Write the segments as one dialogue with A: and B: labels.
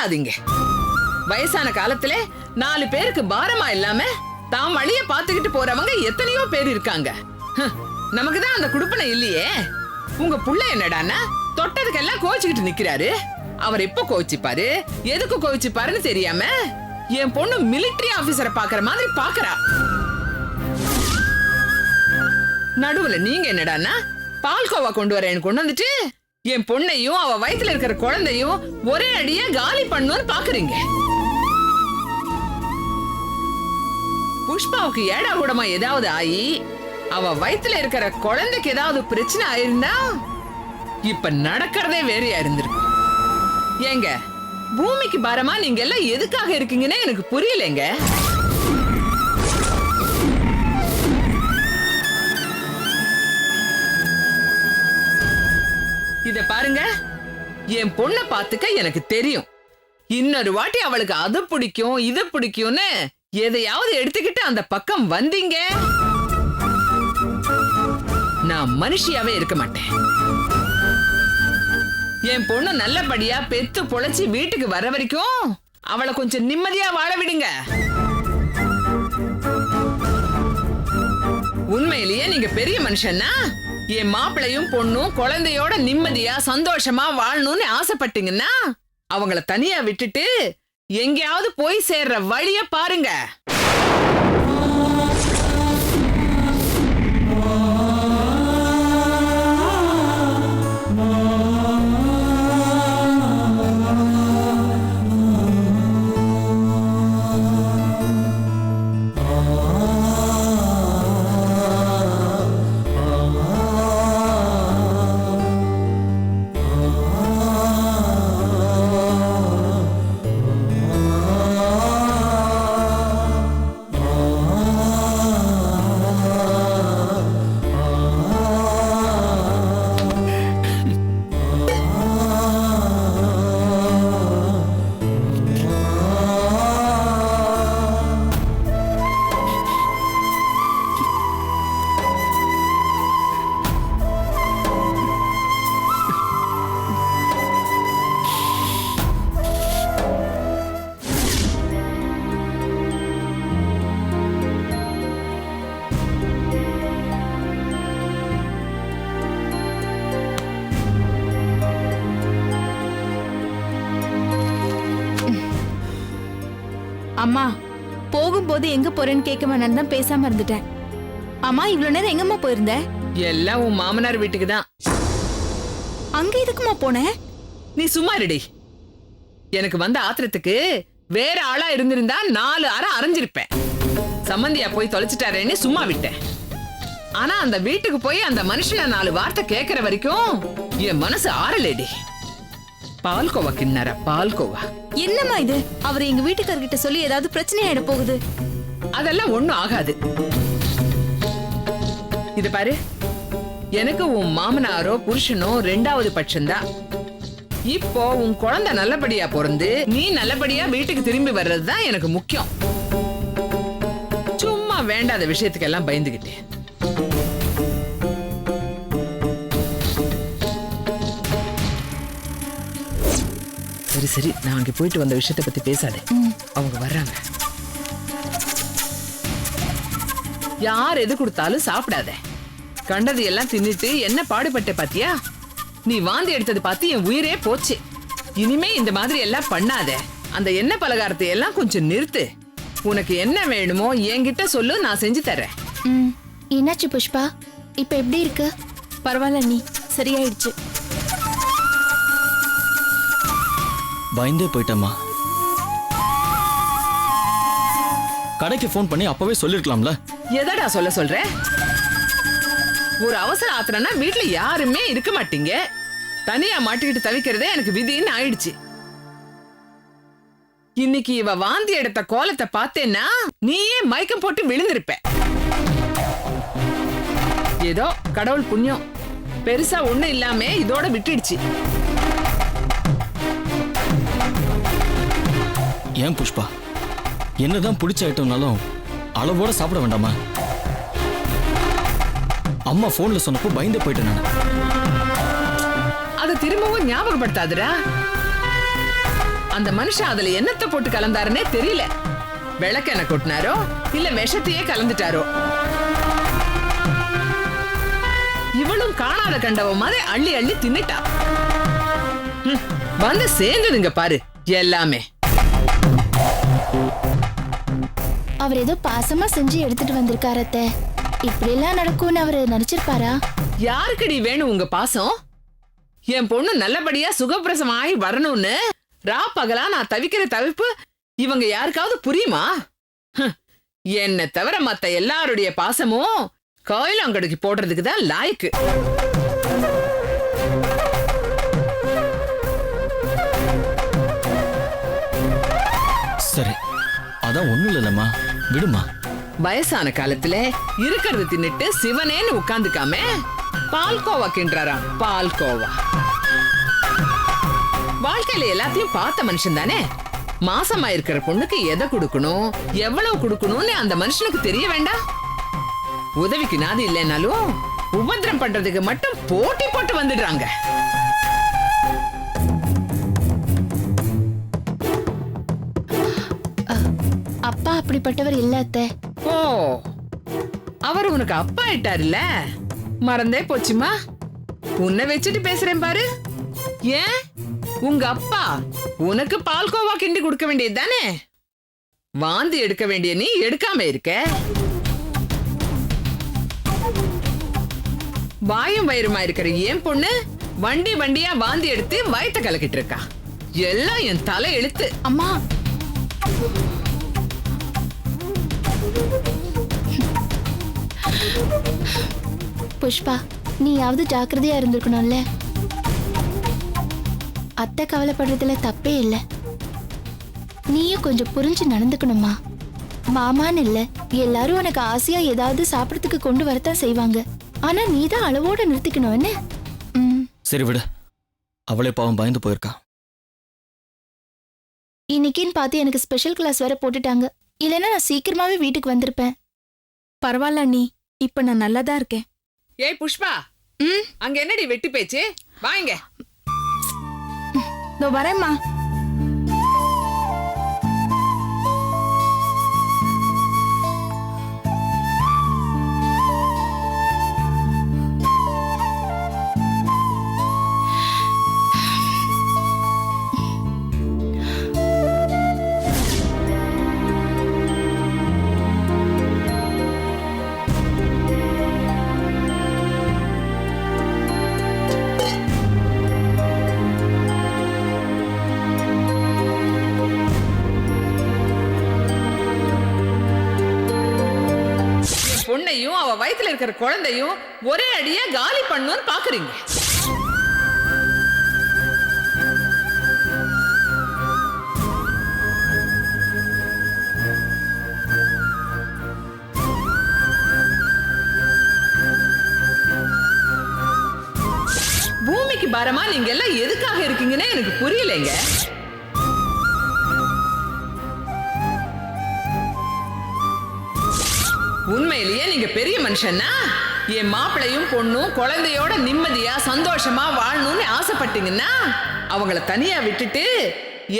A: கெடுக்காதீங்க. வயசான காலத்துல 4 பேருக்கு பாரமா இல்லாம தாம் வழிய பாத்துக்கிட்டு போறவங்க எத்தனையோ பேர் இருக்காங்க. நமக்குதான் அந்த குடுப்பனை இல்லையே. உங்க புள்ள என்னடான்னா தொட்டதுக்கெல்லாம் கோச்சுக்கிட்டு நிக்கிறாரு. அவர் எப்ப கோச்சிப்பாரு, எதுக்கு கோச்சிப்பாருன்னு தெரியாம என் பொண்ணு மிலிட்டரி ஆபீசரை பாக்குற மாதிரி பாக்குறா. நடுவுல நீங்க என்னடான்னா பால்கோவா கொண்டு வரேன்னு கொண்டு வந்துட்டு என் பொண்ணையும் அவ வயித்துல இருக்கிற குழந்தையும் ஒரே அடியா காலி பண்ணுன்னு பாக்குறீங்க. புஷ்பாவுக்கு ஏடா கூடமா ஏதாவது ஆயி அவ வயித்துல இருக்கிற குழந்தைக்கு ஏதாவது பிரச்சனை ஆயிருந்தா இப்ப நடக்கிறதே வேறையா இருந்திருக்கும். ஏங்க, பூமிக்கு பாரமா நீங்க எல்லாம் எதுக்காக இருக்கீங்கன்னு எனக்கு புரியலங்க. இத பாருங்க, என் பொண்ண பாத்துக்க எனக்கு தெரியும். இன்னொரு வாட்டி அவளுக்கு அது பிடிக்கும் இது பிடிக்கும்னு எதையாவது எடுத்துக்கிட்டு அந்த பக்கம் வந்தீங்க, நான் மனுஷியாவே இருக்க மாட்டேன். என் பொண்ணு நல்லபடியா பெத்து பொழைச்சி வீட்டுக்கு வர வரைக்கும் அவளை கொஞ்சம் நிம்மதியா வாழ விடுங்க. உண்மையிலேயே நீங்க பெரிய மனுஷன்னா என் மாப்பிளையும் பொண்ணும் குழந்தையோட நிம்மதியா சந்தோஷமா வாழணும்னு ஆசைப்பட்டீங்கன்னா அவங்கள தனியா விட்டுட்டு எங்கேயாவது போய் சேர்ற வழிய பாருங்க.
B: அம்மா, போகும்போது எங்க போறேன்னு கேட்க வேணான்னு தான் பேசாம இருந்துட்டேன். அம்மா, இவ்வளவு நேரம் எங்கம்மா போயிருந்த?
A: எல்லாம் உன் மாமனார் வீட்டுக்கு தான்.
B: அங்க எதுக்குமா போன?
A: நீ சும்மா இருடி. எனக்கு வந்த ஆத்திரத்துக்கு வேற ஆளா இருந்திருந்தா 4 அரை அரைஞ்சிருப்பேன். சம்பந்தியா போய் தொலைச்சிட்டாரேன்னு சும்மா விட்டேன். ஆனா அந்த வீட்டுக்கு போய் அந்த மனுஷனை 4 வார்த்தை கேட்கற வரைக்கும் என் மனசு ஆறலேடி. பால்கோவா கிண்ணற பால்கோவா.
B: என்னம்மா இது? அவர் எங்க வீட்டுக்காரர்கிட்ட சொல்லி ஏதாவது பிரச்சனை ஆயிட போகுது.
A: அதெல்லாம் ஒண்ணும் ஆகாது. இது பாரு, எனக்கு உன் மாமனாரோ புருஷனோ 2வது பட்சம்தான். இப்போ உன் குழந்தை நல்லபடியா பிறந்து நீ நல்லபடியா வீட்டுக்கு திரும்பி வர்றதுதான் எனக்கு முக்கியம். சும்மா வேண்டாத விஷயத்துக்கெல்லாம் பயந்துகிட்டேன். சரி சரி, நான் அங்க போயிட்டு வந்த விஷயத்தை பத்தி பேசாதே. அவங்க வர்றாங்க. யார் எது கொடுத்தாலும் சாப்பிடாத. கண்டது எல்லாம் தின்னுட்டு என்ன பாடுபட்ட பாத்தியா? நீ வாந்தி எடுத்தது பார்த்து என் உயிரே போச்சு. இனிமே இந்த மாதிரி எல்லாம் பண்ணாத. அந்த எண்ணெய் பலகாரத்தை எல்லாம் கொஞ்சம் நிறுத்து. உனக்கு என்ன வேணுமோ என்கிட்ட சொல்லு, நான் செஞ்சு தரேன்.
B: என்னாச்சு புஷ்பா? இப்ப எப்படி இருக்கு? பரவாயில்ல நீ, சரியாயிடுச்சு.
C: பயந்தே போயிட்டம்மா. கடைக்கு போன் பண்ணி அப்பவே சொல்லிருக்கலாம்ல.
A: எதடா சொல்ற? ஒரு அவசர ஆத்திரம்னா வீட்டுல யாருமே இருக்க மாட்டீங்க. தனியா மாட்டிக்கிட்டு தவிக்கிறதே எனக்கு விதின்னு ஆயிடுச்சு. இன்னைக்கு இவ வாந்தி எடுத்த கோலத்தை பார்த்தேன்னா நீயே மயக்கம் போட்டு விழுந்திருப்ப. ஏதோ கடவுள் புண்ணியம், பெருசா ஒண்ணு இல்லாம இதோட விட்டுடுச்சு.
C: ஏன் புஷ்பா, என்னதான் பிடிச்ச ஐட்டம்னாலும் அளவோட சாப்பிட வேண்டாமா? அம்மா போன்ல சொன்னப்போ பயந்தே போயிட்டேன் நான்.
A: அதை திரும்பவும் ஞாபகப்படுத்தாதுடா. அந்த மனுஷன் அதுல என்னத்தை போட்டு கலந்தாருன்னே தெரியல. விளக்கெண்ண கொட்டினாரோ இல்ல விஷத்தையே கலந்துட்டாரோ. இவளும் காணாத கண்டவ மாதிரி அள்ளி அள்ளி தின்னுட்டா. வந்து சேர்ந்துடுங்க பாரு எல்லாமே.
B: அவர் ஏதோ பாசமா செஞ்சு எடுத்துட்டு வந்திருக்காரு அத்தை. இப்படி எல்லாம் நடக்கும்னு அவரு நினைச்சிருப்பாரா?
A: யாருக்குடி வேணும் உங்க பாசம்? என் பொண்ணு நல்லபடியா சுகப்பிரசவம் ஆகி வரணும்னு ரா பகலா நான் தவிக்கிற தவிப்பு இவங்க யாருக்காவது புரியுமா? என்ன தவிர மத்த எல்லாருடைய பாசமும் கோயிலாங்கடைக்கு போடுறதுக்கு தான் லாய்க்கு.
C: சரி, அதான் ஒண்ணும் இல்லம்மா, விடுமா.
A: வயசான காலத்துல இருக்கிறது தின்னுட்டு சிவனேன்னு உட்கார்ந்துக்காம பால்கோவா கின்றாராம். பால்கோவா வாழ்க்கையில எல்லாத்தையும் பார்த்த மனுஷன் தானே. மாசமா இருக்கிற பொண்ணுக்கு எதை கொடுக்கணும், எவ்வளவு கொடுக்கணும்னு அந்த மனுஷனுக்கு தெரிய வேண்டாம்? உதவிக்கு நாது இல்லைன்னாலும் உபத்திரம் பண்றதுக்கு மட்டும் போட்டி போட்டு வந்துடுறாங்க.
B: அப்பா அப்படிப்பட்டவர் இல்ல அத்தை.
A: ஓ, அவர் உனக்கு அப்பா ஆயிட்டாருல்ல, மறந்தே போச்சுமா. உன்னை வச்சுட்டு பேசுறேன் பாரு. ஏன் உங்க அப்பா உனக்கு பால்கோவா கிண்டி கொடுக்க வேண்டியது தானே? வாந்தி எடுக்க வேண்டிய நீ எடுக்காம இருக்க. வாயும் வயிறுமா இருக்கிற என் பொண்ணு வண்டி வண்டியா வாந்தி எடுத்து வயத்தை கலக்கிட்டு இருக்கா. எல்லாம் என் தலை எழுத்து.
B: அம்மா, புஷ்பா, நீயாவது ஜாக்கிரதையா இருந்திருக்கணும்ல. அத்தை கவலைப்படுறதுல தப்பே இல்லை. நீயும் கொஞ்சம் புரிஞ்சு நடந்துக்கணுமா. மாமான்னு இல்ல, எல்லாரும் உனக்கு ஆசையா ஏதாவது சாப்பிடறதுக்கு கொண்டு வரத்தான் செய்வாங்க. ஆனா நீதான் அளவோட நிறுத்திக்கணும் என்ன?
C: சரி விடு, அவளே பாவம் பயந்து போயிருக்கா.
B: இன்னைக்குன்னு பார்த்து எனக்கு ஸ்பெஷல் கிளாஸ் வேற போட்டுட்டாங்க. இல்லைன்னா நான் சீக்கிரமாவே வீட்டுக்கு வந்திருப்பேன்.
D: பரவாயில்ல நீ, இப்ப நான் நல்லாதான் இருக்கேன்.
A: ஏய் புஷ்பா, அங்க என்னடி வெட்டி பேச்சு? வாங்க.
D: இதோ வரேம்மா.
A: பொண்ணையும் அவ வயித்துல இருக்கிற குழந்தையும் ஒரே அடியா காலி பண்ணுன்னு பாக்குறீங்க. பூமிக்கு பாரமா நீங்க எல்லாம் எதுக்காக இருக்கீங்கன்னு எனக்கு புரியலைங்க. உண்மையிலேயே நீங்க பெரிய மனுஷன்னா என் மாப்பிளையும் பொண்ணும் குழந்தையோட நிம்மதியா சந்தோஷமா வாழணும்னு ஆசைப்பட்டீங்கன்னா அவங்கள தனியா விட்டுட்டு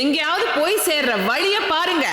A: எங்கேயாவது போய் சேர்ற வழிய பாருங்க.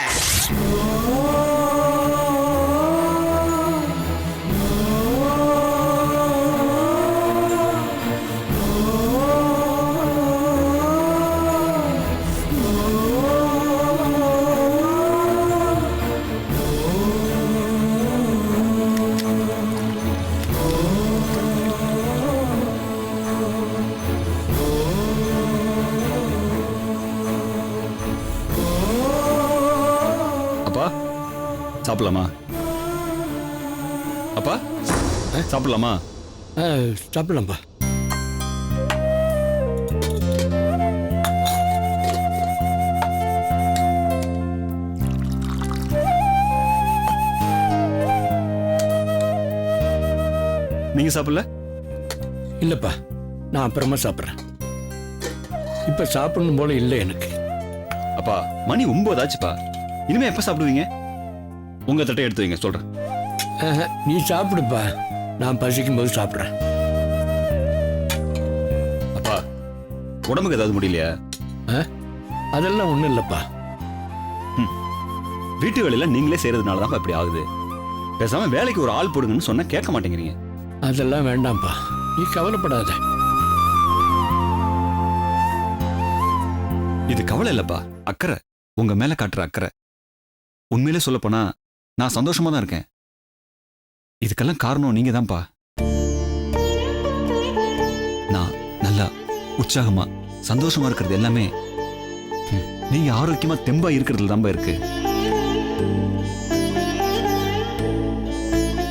E: சாப்பிடலாமா? அப்பா சாப்பிடலாமா?
F: சாப்பிடலாம்ப்பா.
E: நீங்க சாப்பிடல?
F: இல்லப்பா, நான் அப்புறமா சாப்பிட்றேன். இப்ப சாப்பிடணும் போல இல்லை எனக்கு.
E: அப்பா மணி 9 ஆச்சுப்பா. இனிமே எப்ப சாப்பிடுவீங்க? உங்க தட்டை எடுத்து வைங்க, சொல்றேன்.
F: நீ சாப்பிடுப்பா, நான் பசிக்கும் போது சாப்பிட்றேன்.
E: அப்பா உடம்புக்கு ஏதாவது முடியலையா?
F: அதெல்லாம் ஒண்ணும் இல்லப்பா.
E: வீட்டு வேலையெல்லாம் நீங்களே செய்யறதுனால தான் இப்படி ஆகுது. பேசாம வேலைக்கு ஒரு ஆள் போடுங்கன்னு சொன்னா கேட்க மாட்டேங்கிறீங்க.
F: அதெல்லாம் வேண்டாம்ப்பா, நீ கவலைப்படாத.
E: இது கவலை இல்லப்பா, அக்கறை. உங்க மேல காட்டுற அக்கறை. உண்மையிலே சொல்லப்போனா நான் சந்தோஷமா தான் இருக்கேன். இதுக்கெல்லாம் காரணம் நீங்க தான்ப்பா. நான் நல்லா உற்சாகமா சந்தோஷமா இருக்கிறது எல்லாமே நீங்க ஆரோக்கியமா தெம்பா இருக்கிறதுல தான்பா இருக்கு.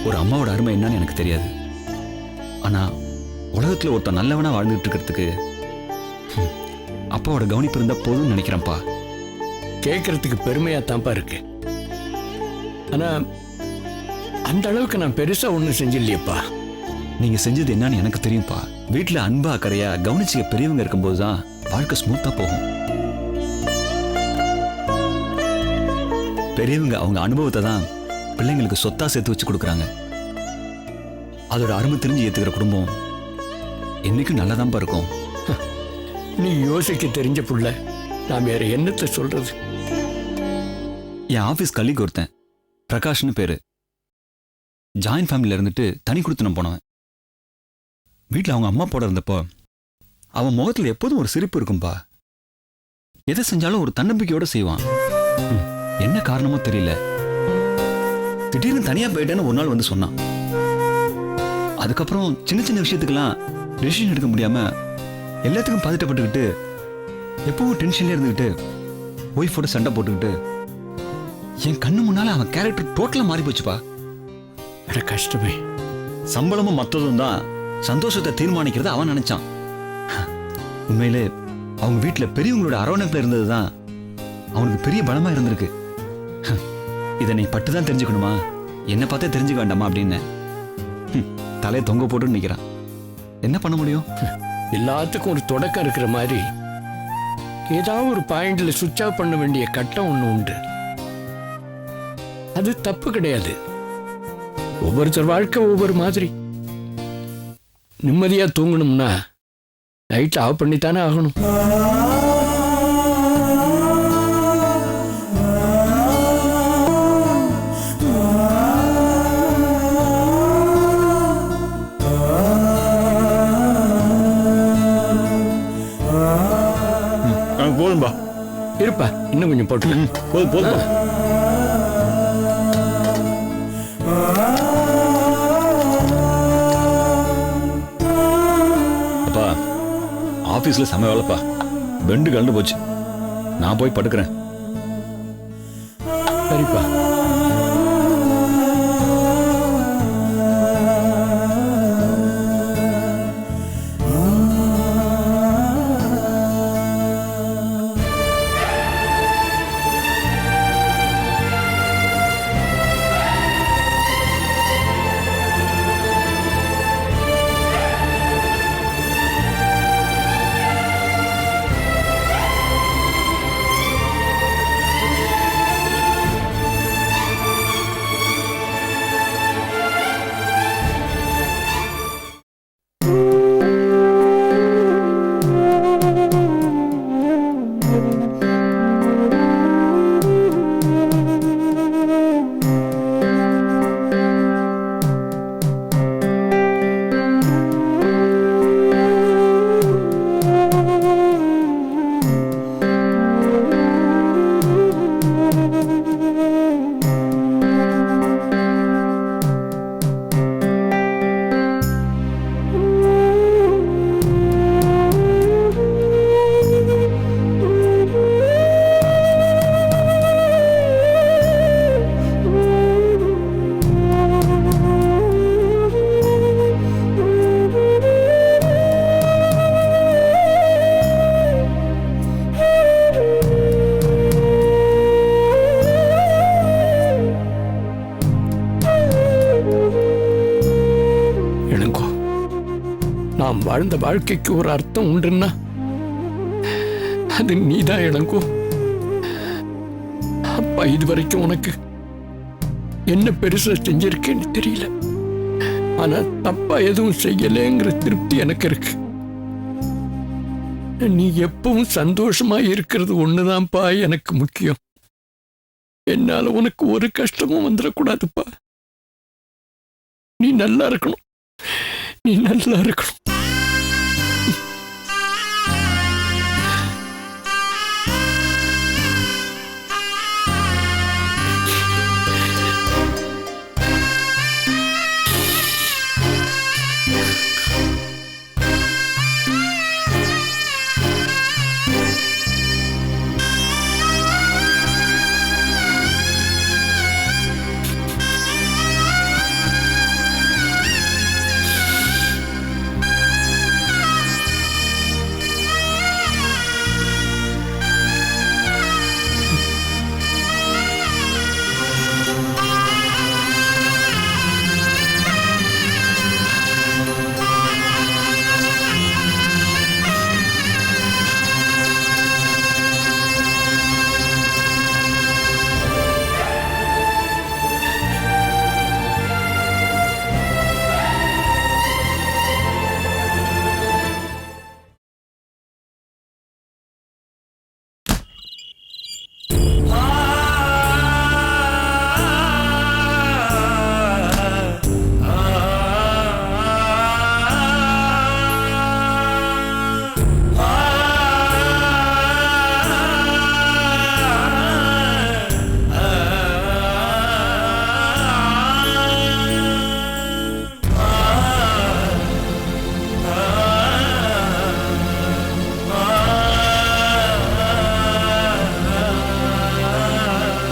E: ஒரு அம்மாவோட அருமை என்னன்னு எனக்கு தெரியாது. ஆனா உலகத்துல ஒருத்தன் நல்லவனா வாழ்ந்துட்டு இருக்கிறதுக்கு அப்பாவோட கவனிப்பு இருந்தா போதும்னு நினைக்கிறேன்ப்பா.
F: கேட்கறதுக்கு பெருமையா தான்ப்பா இருக்கு. ஆனா அந்த அளவுக்கு நான் பெருசா ஒண்ணும் செஞ்சில்லையப்பா.
E: நீங்க செஞ்சது என்னன்னு எனக்கு தெரியும்ப்பா. வீட்டுல அன்பா அக்கறையா கவனிச்சுக்க பெரியவங்க இருக்கும்போதுதான் வாழ்க்கை ஸ்மூத்தா போகும். பெரியவங்க அவங்க அனுபவத்தை தான் பிள்ளைங்களுக்கு சொத்தா சேர்த்து வச்சு கொடுக்குறாங்க. அதோட அருமை தெரிஞ்சு ஏத்துக்கிற குடும்பம் என்னைக்கும் நல்லாதான்ப்பா இருக்கும்.
F: நீ யோசிக்க தெரிஞ்ச புள்ள, நான் வேற என்னத்தை சொல்றது?
E: என் ஆபீஸ் கலீக் ஒருத்தன், பிரகாஷ்னு பேரு. ஜாயின்ட் ஃபேமிலியில இருந்துட்டு தனி கொடுத்தனம் போனவன். வீட்டில் அவங்க அம்மா போட இருந்தப்போ அவன் முகத்துல எப்போதும் ஒரு சிரிப்பு இருக்கும்பா. எதை செஞ்சாலும் ஒரு தன்னம்பிக்கையோட செய்வான். என்ன காரணமோ தெரியல, திடீர்னு தனியா போயிட்டேன்னு ஒரு நாள் வந்து சொன்னான். அதுக்கப்புறம் சின்ன சின்ன விஷயத்துக்கெல்லாம் டெசிஷன் எடுக்க முடியாம எல்லாத்துக்கும் பதட்டப்பட்டுக்கிட்டு எப்பவும் டென்ஷன்ல இருந்துக்கிட்டு ஒய்ஃபோட சண்டை போட்டுக்கிட்டு என் கண்ணு முன்னால அவன் கேரக்டர் டோட்டலா மாறி போச்சுப்பா.
F: கஷ்டமே.
E: சம்பளமும் மற்றதும் தான் சந்தோஷத்தை தீர்மானிக்கிறத அவன் நினைச்சான். உண்மையிலே அவங்க வீட்டுல பெரியவங்களோட அரவணைப்புல இருந்ததுதான் அவனுக்கு பெரிய பலமா இருந்திருக்கு. இதை நீ பட்டுதான் தெரிஞ்சுக்கணுமா, என்ன பார்த்தே தெரிஞ்சுக்க வேண்டாமா அப்படின்னு தலையை தொங்க போட்டு நிக்கிறான். என்ன பண்ண முடியும்?
F: எல்லாத்துக்கும் ஒரு தொடக்கம் இருக்கிற மாதிரி ஏதாவது ஒரு பாயிண்ட்ல சுவிட்ச் ஆஃப் பண்ண வேண்டிய கட்டம் ஒண்ணு உண்டு. அது தப்பு கிடையாது. ஒவ்வொருத்தர் வாழ்க்கை ஒவ்வொரு மாதிரி. நிம்மதியா தூங்கணும்னா லைட் ஆஃப் பண்ணித்தானே ஆகணும்.
E: போதும்பா,
F: இருப்பா, இன்னும் கொஞ்சம் போட்டு.
E: போதும் போதும். அப்பா ஆபீஸ்ல செம வேலைப்பா, பெண்டு கலந்து போச்சு. நான் போய் படுக்கிறேன்.
F: சரிப்பா. நாம் வாழ்ந்த வாழ்க்கைக்கு ஒரு அர்த்தம் உண்டுன்னா அது நீதான் இளங்கோ. அப்பா இதுவரைக்கும் உனக்கு என்ன பெருசா செஞ்சிருக்கேன்னு தெரியல, ஆனா தப்பா எதுவும் செய்யலைங்கிற திருப்தி எனக்கு இருக்கு. நீ எப்பவும் சந்தோஷமா இருக்கிறது ஒண்ணுதான்ப்பா எனக்கு முக்கியம். என்னால உனக்கு ஒரு கஷ்டமும் வந்துடக்கூடாதுப்பா. நீ நல்லா இருக்கணும். நீ நல்லா இருக்கணும்.